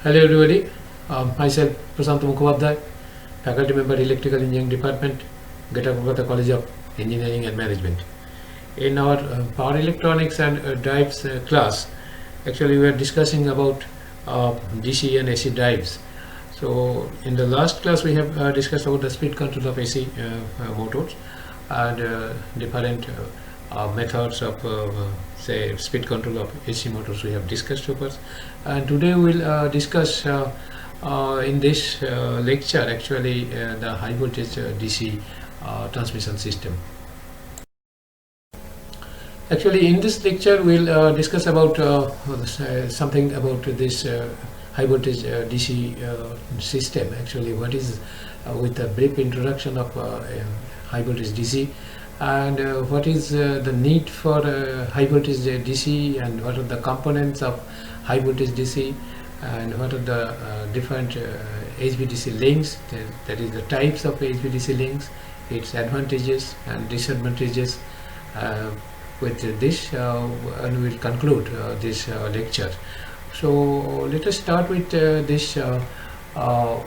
Hello everybody, myself Prasant Mukhopadhyay, faculty member Electrical Engineering Department, Greater Kolkata College of Engineering and Management. In our power electronics and drives class, actually we are discussing about DC and AC drives. So in the last class we have discussed about the speed control of AC motors and different methods of say speed control of AC motors we have discussed so far, and today we'll discuss in this lecture actually the high voltage DC transmission system. Actually in this lecture we'll discuss about something about this high voltage DC system. Actually what is with a brief introduction of high voltage DC, and what is the need for high voltage DC, and what are the components of high voltage DC, and what are the different HVDC links, that is the types of HVDC links, its advantages and disadvantages. With this and we'll conclude this lecture. So let us start with this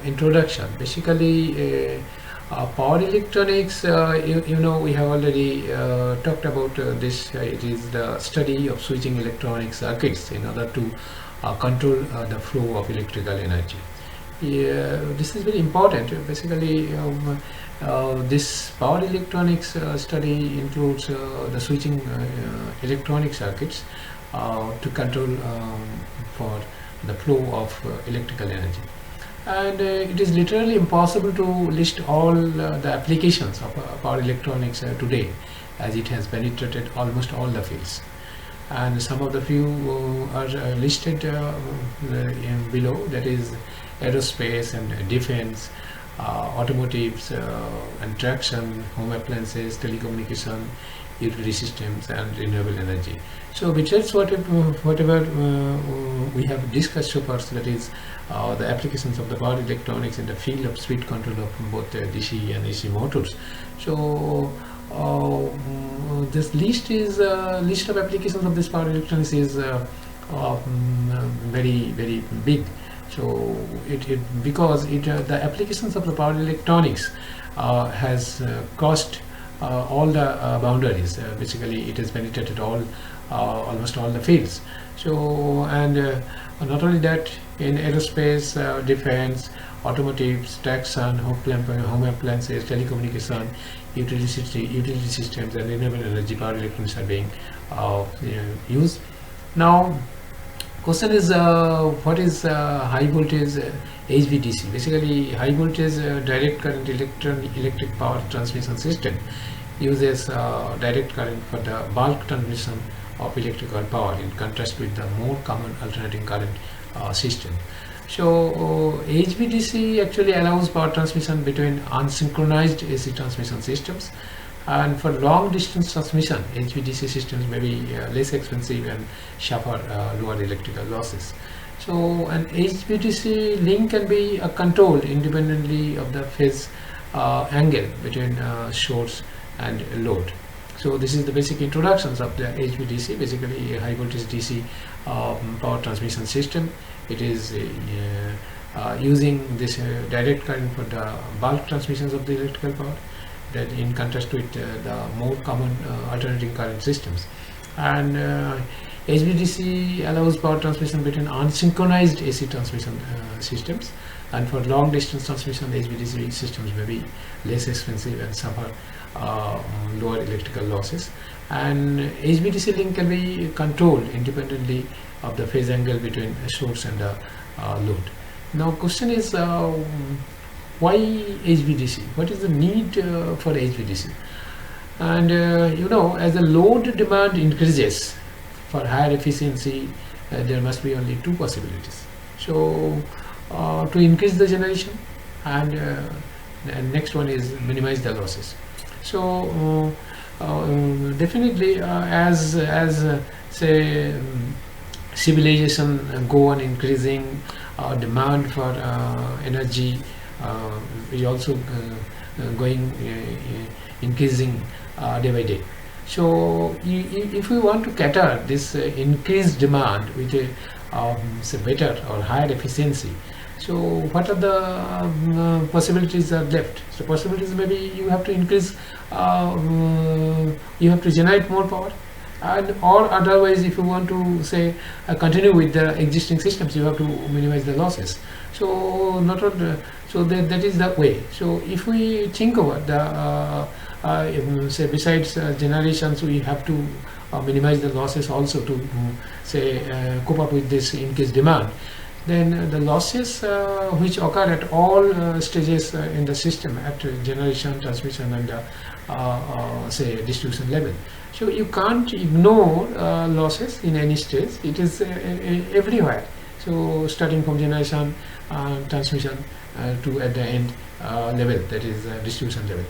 introduction. Basically power electronics, you know, we have already talked about this. It is the study of switching electronic circuits in order to control the flow of electrical energy. This is very important. Basically this power electronics study includes the switching electronic circuits to control for the flow of electrical energy. And it is literally impossible to list all the applications of power electronics today, as it has penetrated almost all the fields. And some of the few are listed below, that is aerospace and defense, automotives and traction, home appliances, telecommunication, utility systems, and renewable energy. So besides whatever we have discussed so far, that is the applications of the power electronics in the field of speed control of both DC and AC motors. So this list of applications of this power electronics is very big. So because the applications of the power electronics has crossed all the boundaries. Basically it has penetrated almost all the fields. So and not only that, in aerospace, defense, automotives, traction, home appliances, telecommunication, utility systems, and renewable energy power electronics are being used. Now question is what is high voltage HVDC? Basically high voltage direct current electric power transmission system uses direct current for the bulk transmission of electrical power, in contrast with the more common alternating current system. So HVDC actually allows power transmission between unsynchronized AC transmission systems, and for long distance transmission HVDC systems may be less expensive and suffer lower electrical losses. So an HVDC link can be controlled independently of the phase angle between source and load. So this is the basic introductions of the HVDC, basically a high voltage DC power transmission system. It is using this direct current for the bulk transmissions of the electrical power, that in contrast with the more common alternating current systems. And HVDC allows power transmission between unsynchronized AC transmission systems, and for long distance transmission HVDC systems may be less expensive and suffer lower electrical losses. And HVDC link can be controlled independently of the phase angle between a source and the load. Now question is why HVDC? What is the need for HVDC? And you know, as the load demand increases for higher efficiency, there must be only two possibilities. So to increase the generation, and next one is minimize the losses. So definitely as say civilization go on increasing, demand for energy is also going increasing day by day. So if we want to cater this increased demand with say better or higher efficiency. So what are the possibilities are left? So possibilities, maybe you have to increase, you have to generate more power, and or otherwise, if you want to say continue with the existing systems, you have to minimize the losses. So not all, so that is the way. So if we think about the say besides generations, we have to minimize the losses also to say cope up with this increased demand. Then the losses which occur at all stages in the system, at generation, transmission, and say distribution level. So you can't ignore losses in any stage. It is everywhere. So starting from generation, transmission to at the end level, that is distribution level.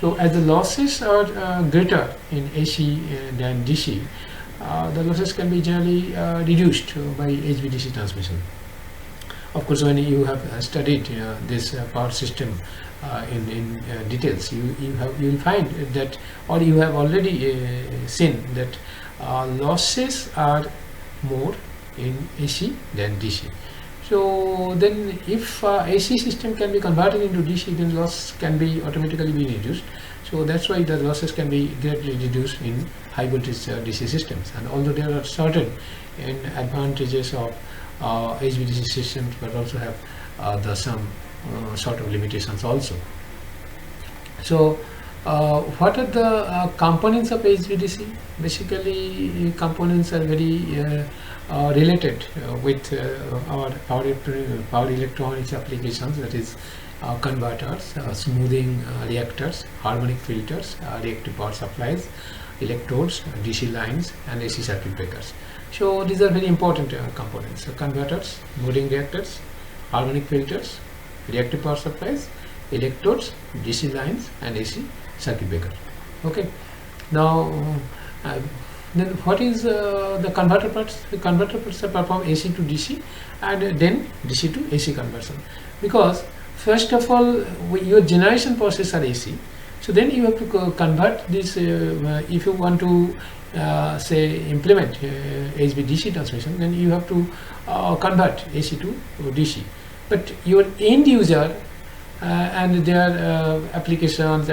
So as the losses are greater in AC than DC, the losses can be generally reduced by HVDC transmission. Of course, when you have studied this power system in details, you will find that, or you have already seen that losses are more in AC than DC. So then, if AC system can be converted into DC, then loss can be automatically be reduced. So that's why the losses can be greatly reduced in high voltage DC systems. And although there are certain advantages of HVDC systems, but also have the some sort of limitations also. So what are the components of HVDC? Basically, components are very related with our power electronics applications, that is converters, smoothing reactors, harmonic filters, reactive power supplies, electrodes, DC lines, and AC circuit breakers. So these are very important components: converters, smoothing reactors, harmonic filters, reactive power supplies, electrodes, DC lines, and AC circuit breaker. Okay. Now then what is the converter parts? The converter parts perform AC to DC and then DC to AC conversion, because first of all your generation process are AC. So then you have to convert this, if you want to say implement HVDC transmission, then you have to convert AC to DC. But your end user and their applications,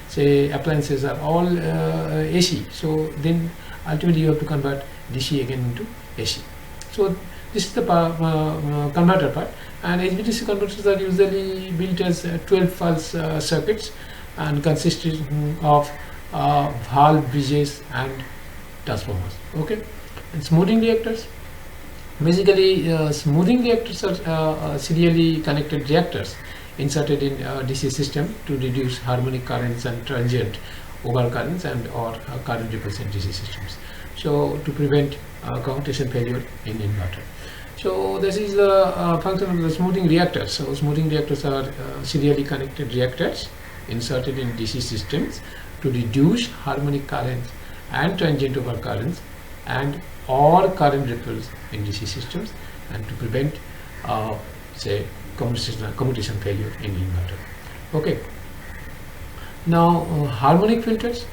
say appliances are all AC. So then ultimately you have to convert DC again into AC. So this is the converter part, and HVDC converters are usually built as 12 pulse circuits and consisting of valve bridges and transformers. Okay, and smoothing reactors. Basically, smoothing reactors are serially connected reactors inserted in DC system to reduce harmonic currents and transient overcurrents and or current ripples in DC systems. So to prevent commutation failure in inverter. So this is the function of the smoothing reactors. So smoothing reactors are serially connected reactors inserted in DC systems to reduce harmonic currents and transient overcurrents and or current ripples in DC systems, and to prevent say commutation failure in inverter. Okay. Now harmonic filters.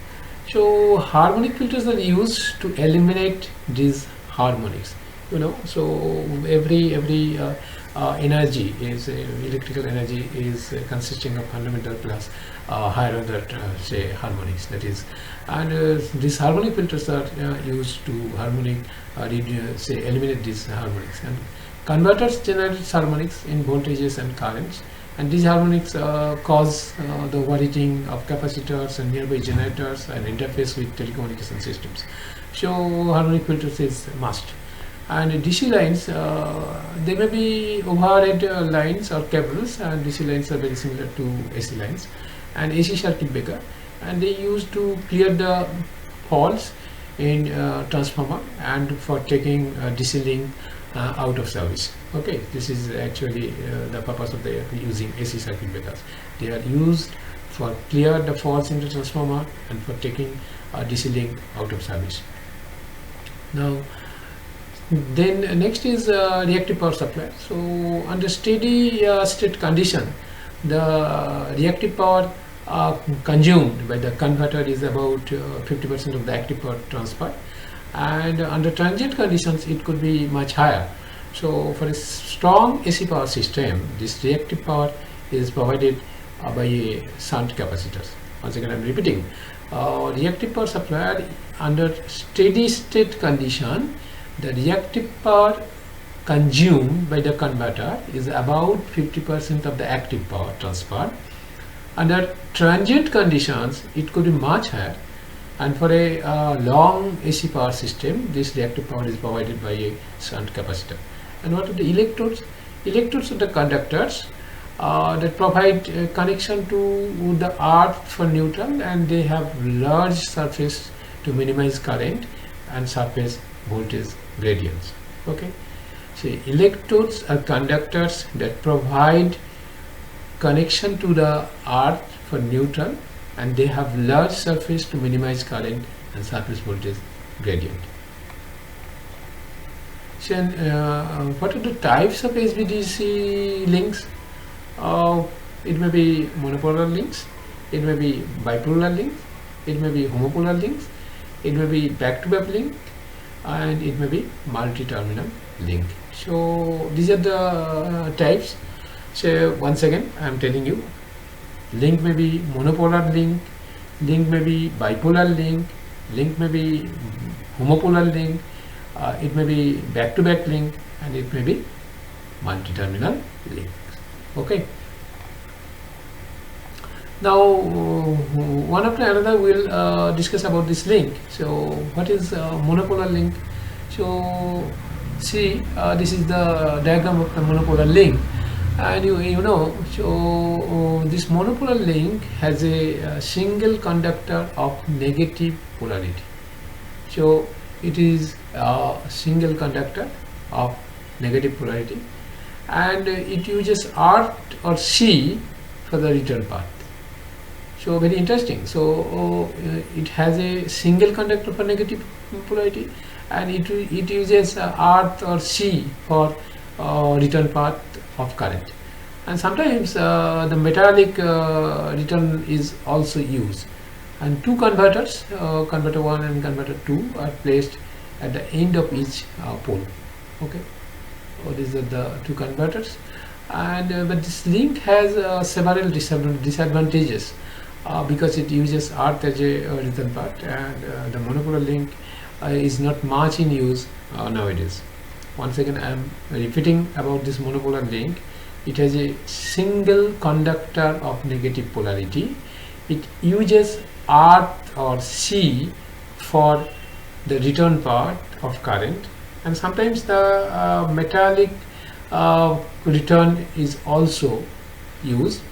So harmonic filters are used to eliminate these harmonics. You know, so every energy is electrical energy is consisting of fundamental plus higher order say harmonics, that is, and these harmonic filters are used to harmonic say eliminate these harmonics, and converters generate harmonics in voltages and currents, and these harmonics cause the overheating of capacitors and nearby generators and interface with telecommunication systems. So harmonic filters is must. And DC lines, they may be overhead lines or cables, and DC lines are very similar to AC lines, and AC circuit breaker, and they used to clear the faults in transformer and for taking DC link out of service. Okay, this is actually the purpose of the using AC circuit breakers. They are used for clear the faults in the transformer and for taking DC link out of service. Now then next is reactive power supply. So under steady state condition, the reactive power consumed by the converter is about 50% of the active power transfer, and under transient conditions it could be much higher. So for a strong AC power system, this reactive power is provided by a shunt capacitors. Once again, I am repeating, reactive power supplied under steady state condition, the reactive power consumed by the converter is about 50% of the active power transfer. Under transient conditions, it could be much higher, and for a long AC power system, this reactive power is provided by a shunt capacitor. And what are the electrodes? Electrodes are the conductors that provide connection to the earth for neutral, and they have large surface to minimize current and surface voltage gradients. Okay, so electrodes are conductors that provide connection to the earth for neutral, and they have large surface to minimize current and surface voltage gradient. So what are the types of HVDC links? It may be monopolar links, it may be bipolar links, it may be homopolar links, it may be back-to-back link, and it may be multi-terminal link. So these are the types. So once again, I am telling you, link may be monopolar link, link may be bipolar link, link may be homopolar link, it may be back-to-back link, and it may be multi-terminal links. Okay. Now, one after another, we'll discuss about this link. So, what is monopolar link? So, see, this is the diagram of the monopolar link, and you know. So, this monopolar link has a single conductor of negative polarity. So, it is a single conductor of negative polarity, and it uses earth or C for the return path. So very interesting. So it has a single conductor for negative polarity, and it uses earth or C for return path of current. And sometimes the metallic return is also used. And two converters, converter 1 and converter 2, are placed at the end of each pole. Okay. So these are the two converters, and but this link has several disadvantages because it uses earth as a return path, and the monopolar link is not much in use nowadays. Once again, I am repeating about this monopolar link. It has a single conductor of negative polarity. It uses earth or C for the return path of current, and sometimes the metallic return is also used,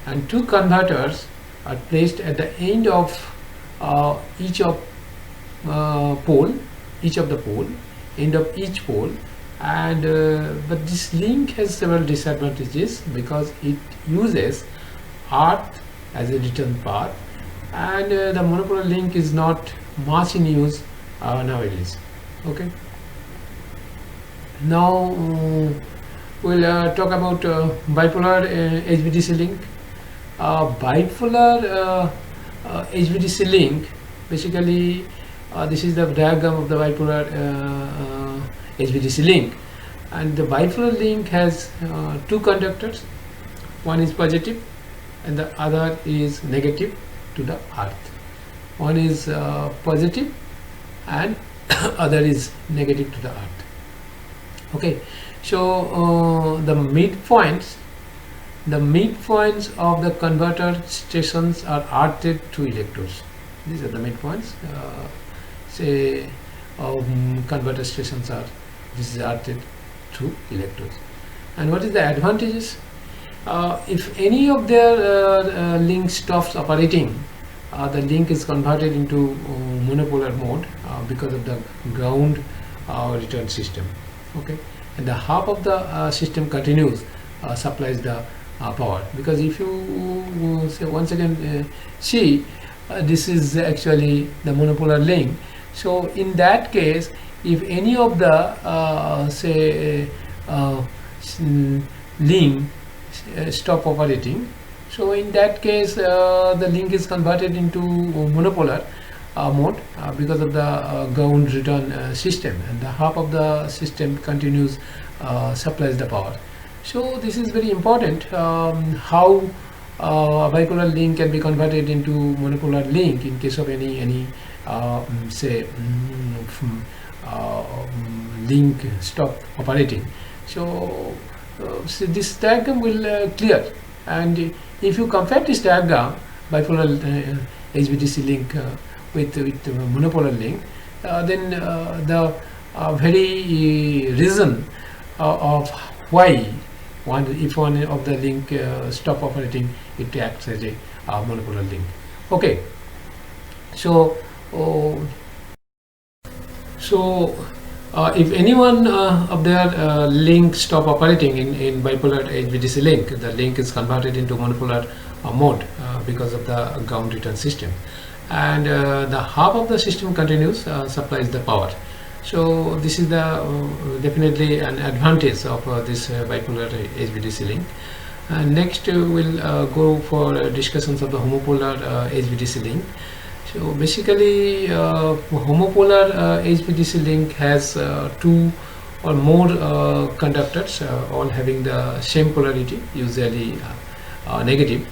and two converters are placed at the end of each of the pole, end of each pole, and but this link has several disadvantages because it uses earth as a return path, and the monopolar link is not much in use nowadays. Okay. Now we'll talk about bipolar HVDC link. Bipolar HVDC link, basically this is the diagram of the bipolar HVDC link, and the bipolar link has two conductors. One is positive and the other is negative to the earth. One is positive and other is negative to the earth. Okay, so the midpoints of the converter stations are earthed through electrodes. These are the midpoints. Say converter stations are, this is earthed through electrodes. And what is the advantages? If any of their link stops operating, the link is converted into monopolar mode because of the ground return system. Okay, and the half of the system continues supplies the power, because if you say once again see this is actually the monopolar link. So in that case, if any of the say link stop operating, so in that case the link is converted into monopolar, mode because of the ground return system, and the half of the system continues supplies the power. So this is very important, how a bipolar link can be converted into monopolar link in case of any say link stop operating. So, so this diagram will clear, and if you compare this diagram, bipolar HVDC link with monopolar link, then the very reason of why if one of the link stop operating, it acts as a monopolar link. Okay, so if any one of their link stop operating in bipolar HVDC link, the link is converted into monopolar mode because of the ground return system, and the half of the system continues supplies the power. So this is the definitely an advantage of this bipolar HVDC link. Next we'll go for discussions of the homopolar HVDC link. So basically homopolar HVDC link has two or more conductors all having the same polarity, usually negative,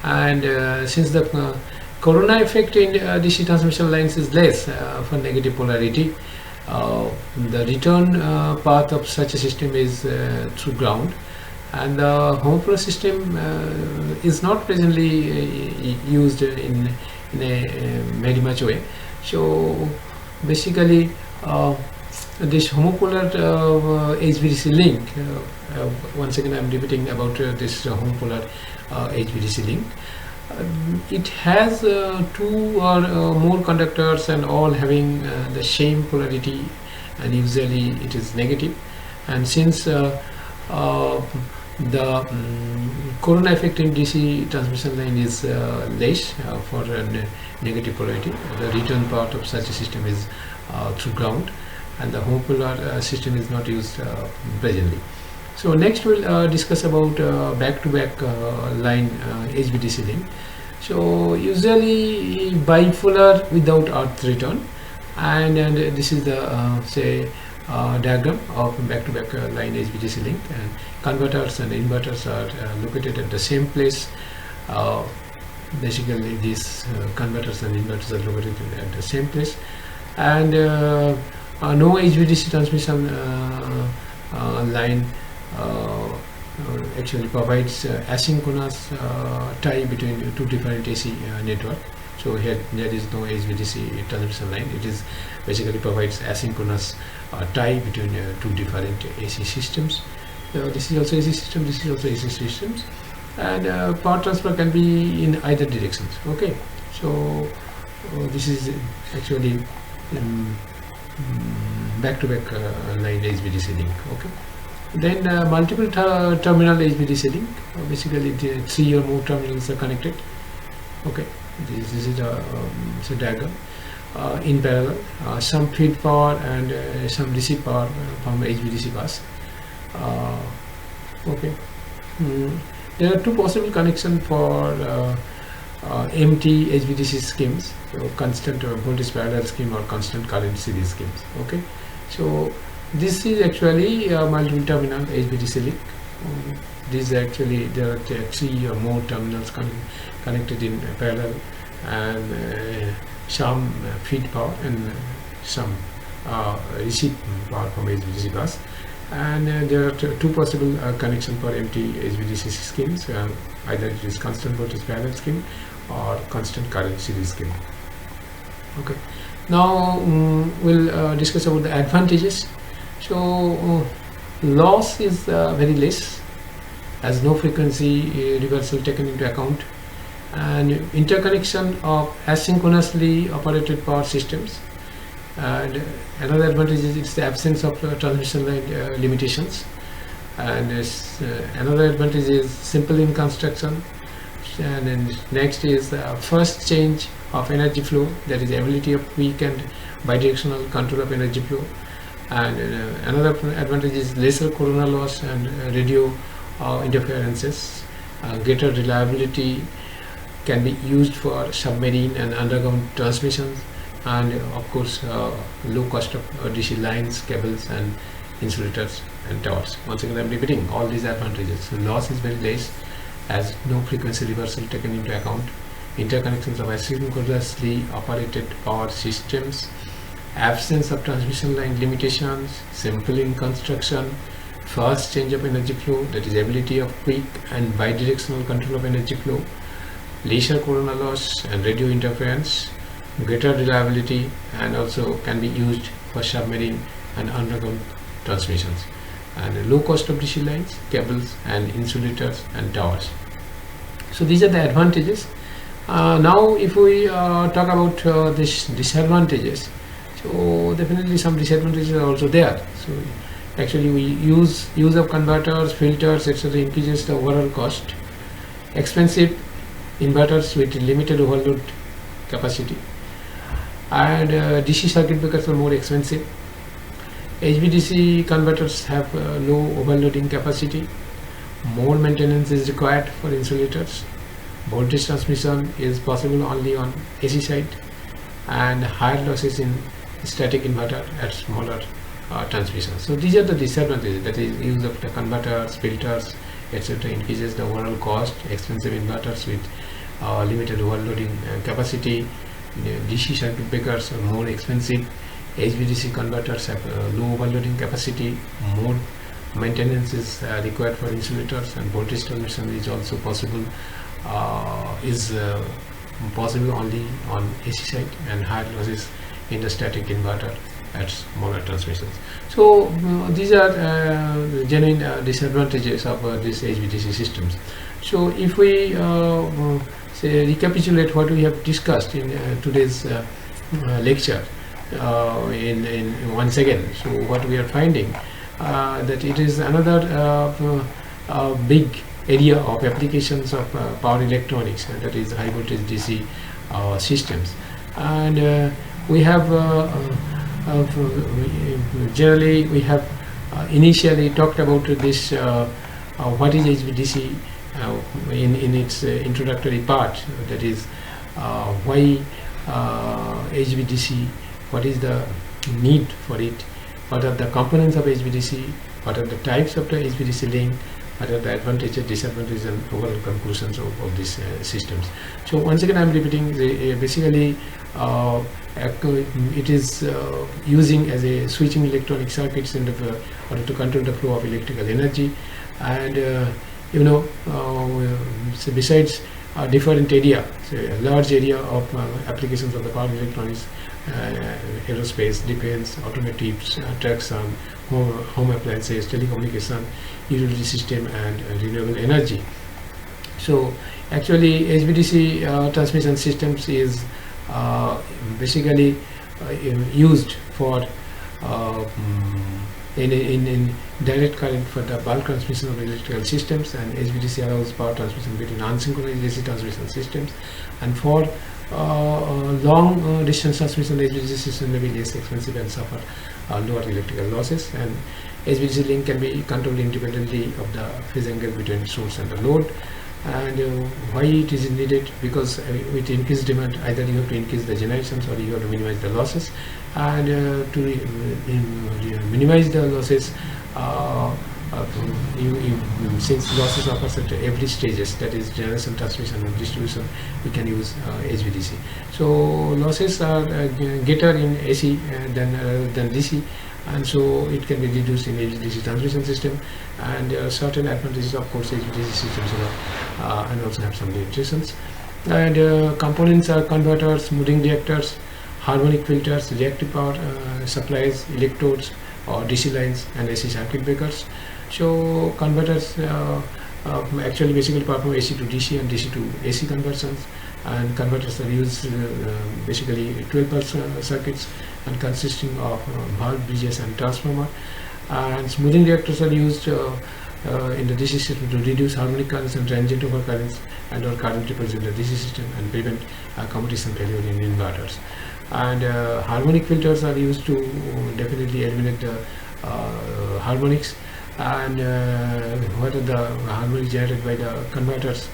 and since the corona effect in DC transmission lines is less for negative polarity, the return path of such a system is through ground, and the homopolar system is not presently used in a very much way. So basically this homopolar HVDC link, once again I am repeating about this homopolar HVDC link, it has two or more conductors and all having the same polarity, and usually it is negative, and since the corona effect in DC transmission line is less for negative polarity, the return part of such a system is through ground, and the homopolar system is not used presently. So next we'll discuss about back-to-back line HVDC link. So usually bipolar without earth return, and this is the say diagram of back-to-back line HVDC link, and converters and inverters are located at the same place. Basically these converters and inverters are located at the same place, and no HVDC transmission line actually provides asynchronous tie between two different AC network. So here there is no HVDC transmission line. It is basically provides asynchronous tie between two different AC systems. This is also AC system, this is also AC systems, and power transfer can be in either directions. Okay, so this is actually back-to-back line HVDC link. Okay, then multiple terminal HVDC link. Basically, the 3 or more terminals are connected. Okay, this is a diagram. In parallel, some feed power and some receive power from HVDC bus. Okay, there are two possible connections for empty HVDC schemes, so constant voltage parallel scheme or constant current series schemes. Okay, so this is actually a multiple terminal HVDC link. These actually there are 3 or more terminals connected in parallel, and some feed power and some receive power from HVDC bus. And there are two possible connections for empty HVDC schemes. Either it is constant voltage parallel scheme or constant current series scheme. Okay, now we'll discuss about the advantages. So loss is very less, as no frequency reversal taken into account, and interconnection of asynchronously operated power systems. And another advantage is it's the absence of transmission line limitations, and another advantage is simple in construction. And then next is first change of energy flow, that is ability of quick and bidirectional control of energy flow. And another advantage is lesser corona loss and radio interferences. Greater reliability can be used for submarine and underground transmissions, and of course low cost of DC lines, cables and insulators and towers. Once again I'm repeating all these advantages. So loss is very less, as no frequency reversal taken into account, interconnections of asynchronously operated power systems, absence of transmission line limitations, simple in construction, fast change of energy flow, that is ability of quick and bidirectional control of energy flow, lesser corona loss and radio interference, greater reliability, and also can be used for submarine and underground transmissions, and low cost of DC lines, cables and insulators and towers. So these are the advantages. Now if we talk about this disadvantages, so definitely some disadvantages are also there. So actually we use of converters, filters, etc. increases the overall cost. Expensive inverters with limited overload capacity, and DC circuit breakers are more expensive. HVDC converters have low overloading capacity. More maintenance is required for insulators. Voltage transmission is possible only on AC side, and higher losses in static inverter at smaller transmissions. So these are the disadvantages, that is use of the converters, filters, etc. increases the overall cost. Expensive inverters with limited overloading capacity. DC circuit breakers are more expensive. HVDC converters have low overloading capacity. More maintenance is required for insulators, and voltage transmission is also possible possible only on AC side, and higher losses in the static inverter at smaller transmissions. So these are genuine disadvantages of these HVDC systems. So if we say recapitulate what we have discussed in today's lecture in once again, so what we are finding that it is another big area of applications of power electronics, and that is high voltage DC systems. And we have generally we have initially talked about this what is HVDC in its introductory part, that is why HVDC, what is the need for it, what are the components of HVDC, what are the types of the HVDC link, what are the advantages, disadvantages and overall conclusions of these systems. So once again I am repeating, basically it is using as a switching electronic circuits in order to control the flow of electrical energy. And so besides different area, so a large area of applications of the power electronics, aerospace, defense, automotives, trucks, and home appliances, telecommunication, utility system and renewable energy. So actually HVDC transmission systems is basically used for in direct current for the bulk transmission of electrical systems, and HVDC allows power transmission between unsynchronous AC transmission systems. And for long distance transmission, the HVDC system may be less expensive and suffer lower electrical losses, and HVDC link can be controlled independently of the phase angle between source and the load. And why it is needed? Because with increased demand, either you have to increase the generations or you have to minimize the losses. And to minimize the losses, since losses occurs at every stages, that is generation, transmission and distribution, we can use HVDC. So losses are greater in AC than DC, and so it can be reduced in HVDC transmission system. And certain advantages, of course, HVDC systems are, and also have some limitations. And components are converters, smoothing reactors, harmonic filters, reactive power supplies, electrodes or DC lines, and AC circuit breakers. So converters actually basically perform AC to DC and DC to AC conversions, and converters are used basically 12 pulse circuits and consisting of valve, bridges and transformer. And smoothing reactors are used in the DC system to reduce harmonic currents and transient overcurrents and or current ripples in the DC system and prevent commutative failure in inverters. And harmonic filters are used to definitely eliminate the harmonics, and what are the harmonics generated by the converters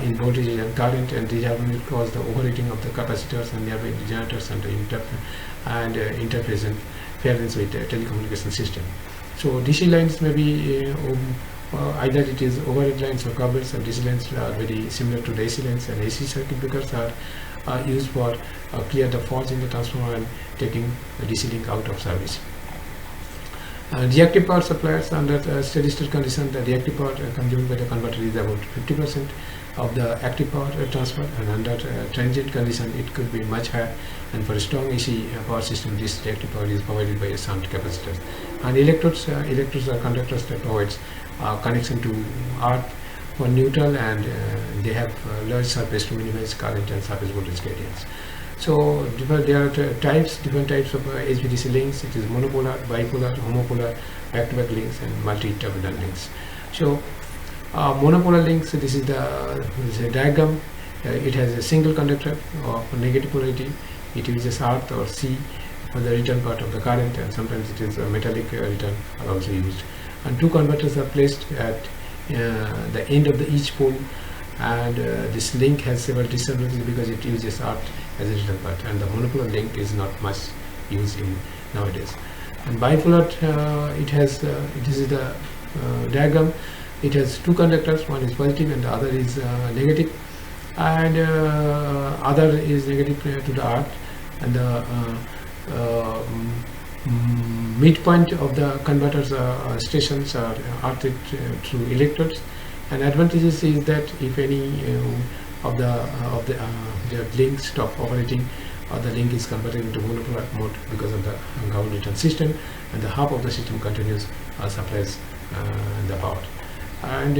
in voltage and current, and these have will cause the overheating of the capacitors and thereby generators and interference with the telecommunication system. So DC lines may be either it is overhead lines or cables, and DC lines are very similar to the AC lines, and AC circuit breakers are used for clear the faults in the transformer and taking the DC link out of service. Reactive power suppliers under steady state condition, the reactive power consumed by the converter is about 50% of the active power transfer, and under transient condition it could be much higher, and for a strong AC power system this reactive power is provided by a shunt capacitors. And electrodes are conductors that provides connection to earth for neutral, and they have large surface to minimize current and surface voltage gradients. So there are different types of HVDC links. It is monopolar, bipolar, homopolar, back-to-back links, and multi-terminal links. So monopolar links, this is the diagram. It has a single conductor of negative polarity. It uses earth or C for the return part of the current, and sometimes it is a metallic return are also used. And two converters are placed at the end of each pole, and this link has several disadvantages because it uses earth as a return part, and the monopolar link is not much used in nowadays. And bipolar, it has this is the diagram. It has two conductors, one is positive and the other is negative, and other is negative to the earth, and the midpoint of the converters stations are earthed through electrodes. And advantages is that if any of the links stop operating, the link is converted into monopolar mode because of the ground return system, and the half of the system continues supplies the power. And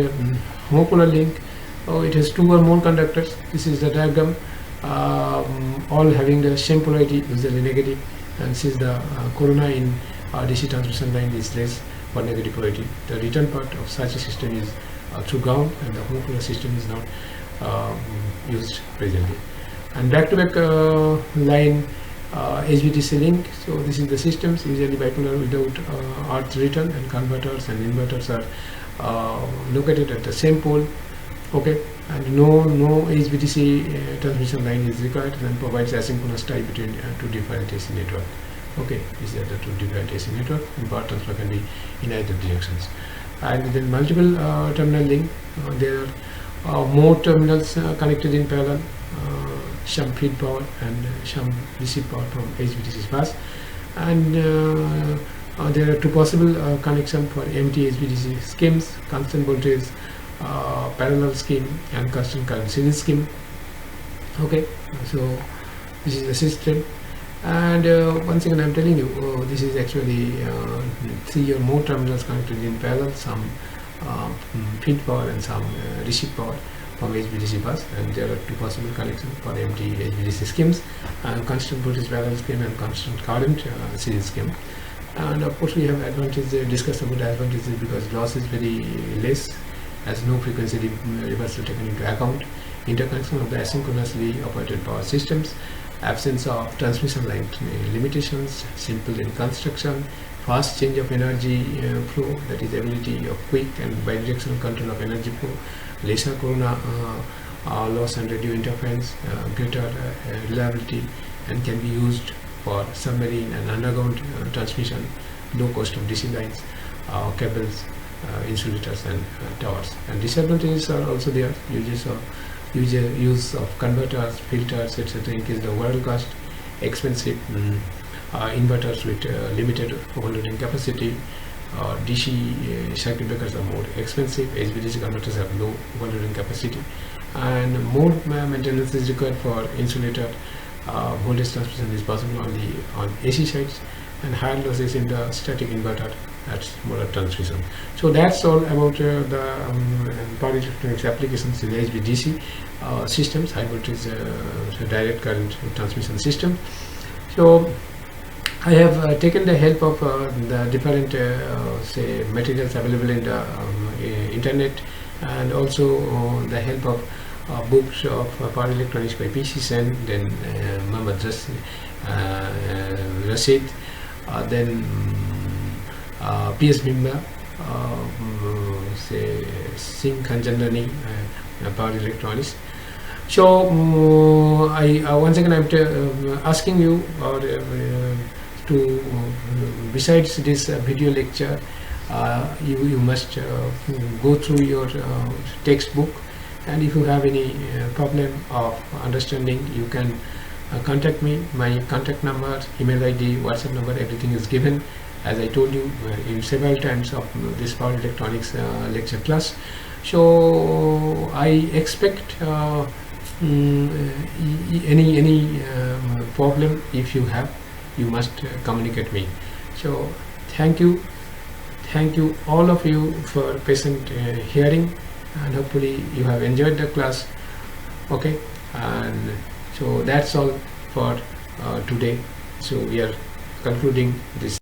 homopolar link, it has two or more conductors. This is the diagram, all having the same polarity, usually negative, and since the corona in DC transmission line is less for negative polarity, the return part of such a system is through ground, and the homopolar system is not used presently. And back-to-back line HVDC link, so this is the systems usually bipolar without earth return, and converters and inverters are located at the same pole. Okay, and no HVDC transmission line is required, and provides asynchronous tie between two different AC network. Okay, these are the two different AC network, and power transfer can be in either directions. And then multiple terminal link, there are more terminals connected in parallel, some feed power and some receive power from HVDC bus, and there are two possible connections for empty HVDC schemes: constant voltage parallel scheme and constant current series scheme. Okay, so this is the system. And once again I'm telling you, this is actually 3 or more terminals connected in parallel, some feed power and some receive power from HVDC bus, and there are two possible connections for empty HVDC schemes, and constant voltage parallel scheme and constant current series scheme. And of course we have advantages, discussed about advantages, because loss is very less, as no frequency reversal taken into account, interconnection of the asynchronously operated power systems, absence of transmission line limitations, simple in construction, fast change of energy flow, that is ability of quick and bidirectional control of energy flow, lesser corona loss and radio interference, greater reliability, and can be used for submarine and underground transmission, low cost of DC lines, cables, insulators and towers. And disadvantages are also there: use of converters, filters, etc. increase the overall cost, expensive inverters with limited overloading capacity, DC circuit breakers are more expensive, HVDC converters have low overloading capacity, and more maintenance is required for insulator. Voltage transmission is possible only on AC sides, and higher losses in the static inverter, that's motor transmission. So that's all about the power electronics applications in HVDC systems, high voltage direct current transmission system. So I have taken the help of the different say materials available in the internet, and also the help of books of power electronics by P.C. Sen, then Mohammad Rashid, then P.S. Bimba, say Singh Khanjandani, power electronics. So I once again I'm asking you to besides this video lecture, you must go through your textbook, and if you have any problem of understanding, you can contact me. My contact number, email ID, WhatsApp number, everything is given, as I told you in several times of this power electronics lecture class. So I expect any problem, if you have, you must communicate me. So thank you all of you for patient hearing, and hopefully you have enjoyed the class. Okay, and so that's all for today. So we are concluding this